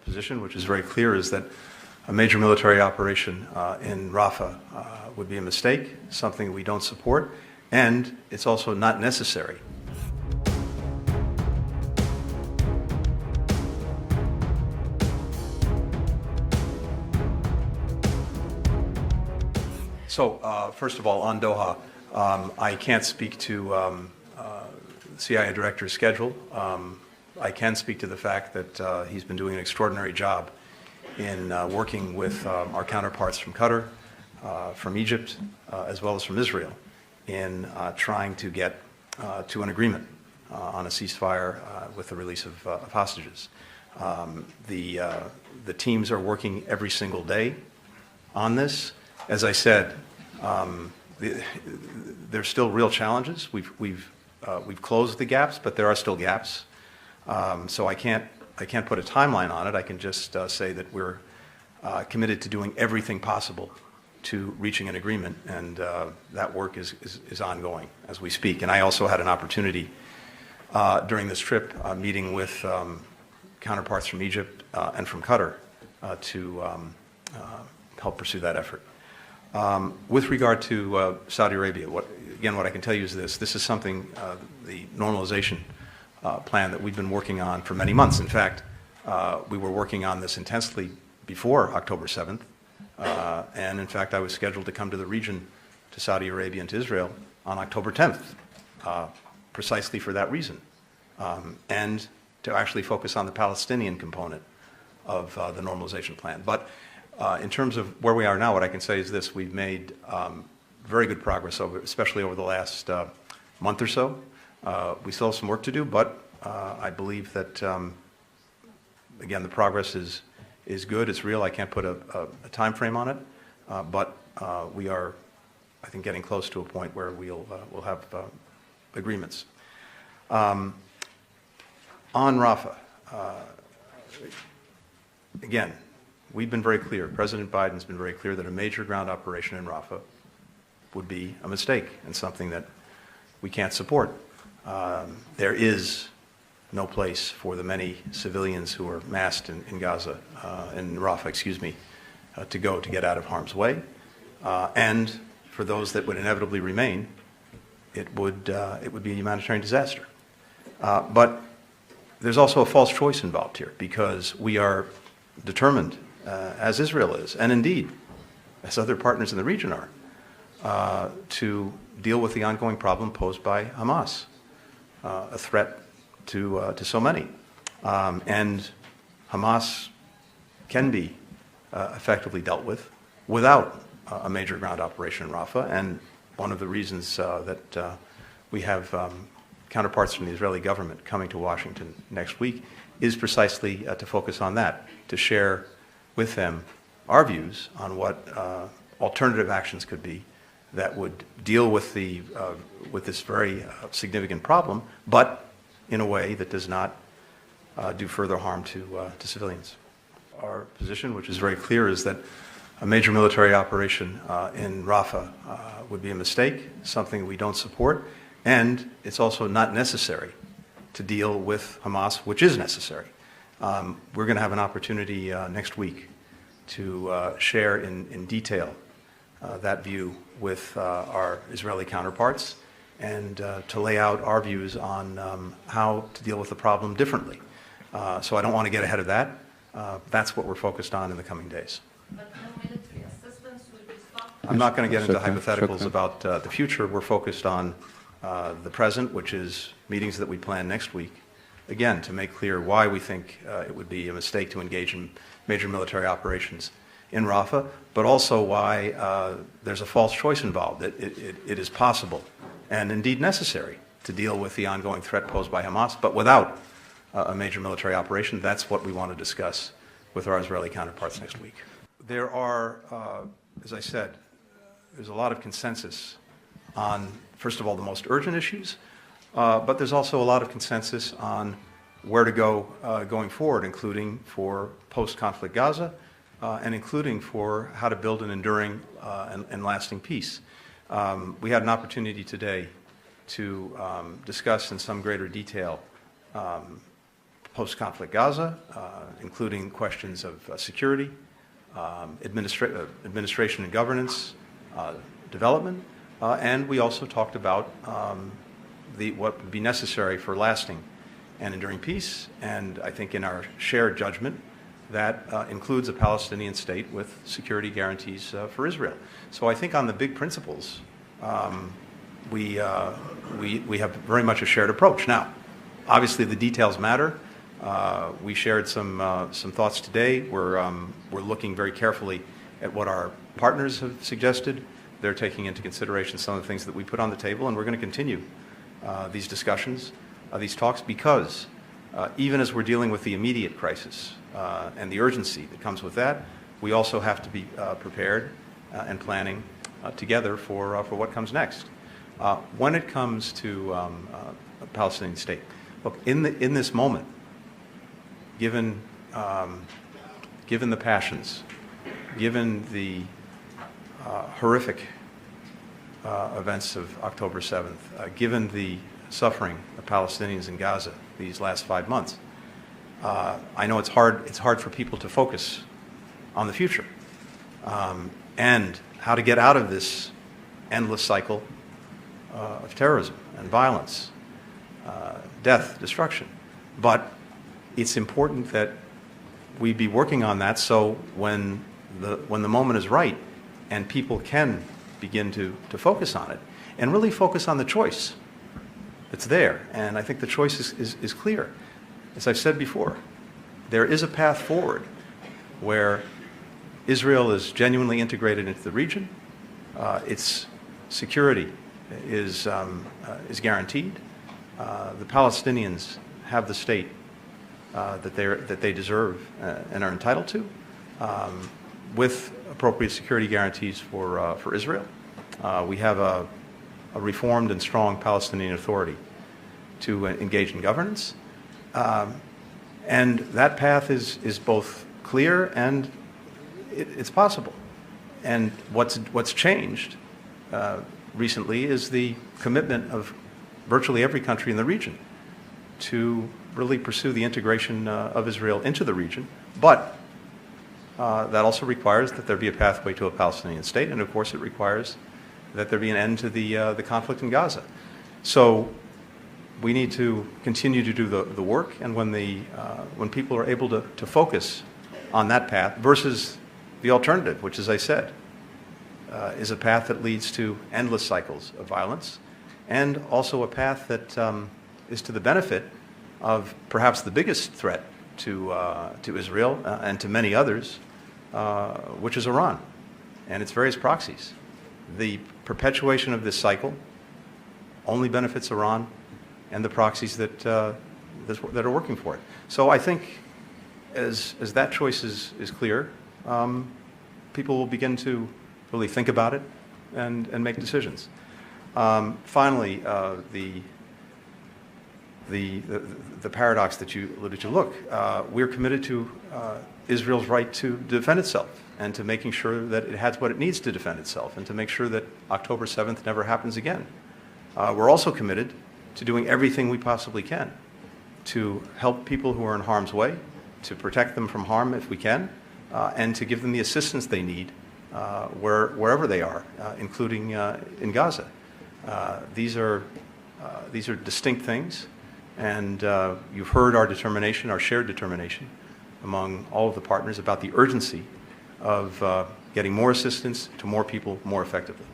position, which is very clear, is that a major military operation in Rafah would be a mistake, something we don't support, and it's also not necessary. So, first of all, on Doha, I can't speak to the CIA director's schedule. I can speak to the fact that he's been doing an extraordinary job in working with our counterparts from Qatar, from Egypt, as well as from Israel, in trying to get to an agreement on a ceasefire with the release of hostages. The teams are working every single day on this. As I said, there's still real challenges. We've closed the gaps, but there are still gaps. So I can't put a timeline on it. I can just say that we're committed to doing everything possible to reaching an agreement, and that work is ongoing as we speak. And I also had an opportunity during this trip meeting with counterparts from Egypt and from Qatar to help pursue that effort. With regard to Saudi Arabia, what I can tell you is this is something, the normalization plan that we've been working on for many months. In fact, we were working on this intensely before October 7th, and in fact I was scheduled to come to the region, to Saudi Arabia and to Israel on October 10th, precisely for that reason, and to actually focus on the Palestinian component of the normalization plan. But in terms of where we are now, what I can say is this: we've made very good progress, especially over the last month or so. We still have some work to do, but I believe that, again, the progress is good. It's real. I can't put a time frame on it, but we are, I think, getting close to a point where we'll have agreements. On Rafah, again, we've been very clear. President Biden's been very clear that a major ground operation in Rafah would be a mistake and something that we can't support. There is no place for the many civilians who are massed in Gaza, in Rafah, to go to get out of harm's way. And for those that would inevitably remain, it would be a humanitarian disaster. But there's also a false choice involved here, because we are determined, as Israel is, and indeed as other partners in the region are, to deal with the ongoing problem posed by Hamas, a threat to so many. And Hamas can be effectively dealt with without a major ground operation in Rafah. And one of the reasons that we have counterparts from the Israeli government coming to Washington next week is precisely to focus on that, to share with them our views on what alternative actions could be that would deal with this very significant problem, but in a way that does not do further harm to civilians. Our position, which is very clear, is that a major military operation in Rafah would be a mistake, something we don't support, and it's also not necessary to deal with Hamas, which is necessary. We're going to have an opportunity next week to share in detail that view with our Israeli counterparts, and to lay out our views on how to deal with the problem differently. So I don't want to get ahead of that. That's what we're focused on in the coming days. But no military assistance will be stopped? I'm not going to get into hypotheticals about the future. We're focused on the present, which is meetings that we plan next week, again, to make clear why we think it would be a mistake to engage in major military operations in Rafah, but also why there's a false choice involved. It is possible and indeed necessary to deal with the ongoing threat posed by Hamas, but without a major military operation. That's what we want to discuss with our Israeli counterparts next week. There are, as I said, there's a lot of consensus on, first of all, the most urgent issues, but there's also a lot of consensus on where to go going forward, including for post-conflict Gaza, and including for how to build an enduring and lasting peace. We had an opportunity today to discuss in some greater detail post-conflict Gaza, including questions of security, administration and governance, development, and we also talked about what would be necessary for lasting and enduring peace, and I think in our shared judgment, that includes a Palestinian state with security guarantees for Israel. So I think on the big principles, we have very much a shared approach. Now, obviously the details matter. We shared some thoughts today. We're looking very carefully at what our partners have suggested. They're taking into consideration some of the things that we put on the table, and we're going to continue these discussions, these talks, because even as we're dealing with the immediate crisis and the urgency that comes with that, we also have to be prepared and planning together for what comes next. When it comes to a Palestinian state, look, in this moment, given the passions, given the horrific events of October 7th, given the suffering of Palestinians in Gaza these last 5 months, I know it's hard for people to focus on the future and how to get out of this endless cycle of terrorism and violence, death, destruction. But it's important that we be working on that, so when the moment is right and people can begin to focus on it and really focus on the choice that's there. And I think the choice is clear. As I've said before, there is a path forward where Israel is genuinely integrated into the region. Its security is guaranteed. The Palestinians have the state that they deserve and are entitled to, with appropriate security guarantees for Israel. We have a reformed and strong Palestinian Authority to engage in governance. And that path is both clear and it's possible. And what's changed recently is the commitment of virtually every country in the region to really pursue the integration of Israel into the region. But that also requires that there be a pathway to a Palestinian state, and of course it requires that there be an end to the conflict in Gaza. So we need to continue to do the work, and when people are able to focus on that path versus the alternative, which, as I said, is a path that leads to endless cycles of violence, and also a path that is to the benefit of perhaps the biggest threat to Israel and to many others, which is Iran and its various proxies. The perpetuation of this cycle only benefits Iran and the proxies that are working for it. So I think as that choice is clear, people will begin to really think about it and make decisions. Finally, the paradox that you alluded to. Look, we're committed to Israel's right to defend itself and to making sure that it has what it needs to defend itself and to make sure that October 7th never happens again. We're also committed to doing everything we possibly can to help people who are in harm's way, to protect them from harm if we can, and to give them the assistance they need wherever they are, including in Gaza. These are distinct things, and you've heard our determination, our shared determination among all of the partners about the urgency of getting more assistance to more people more effectively.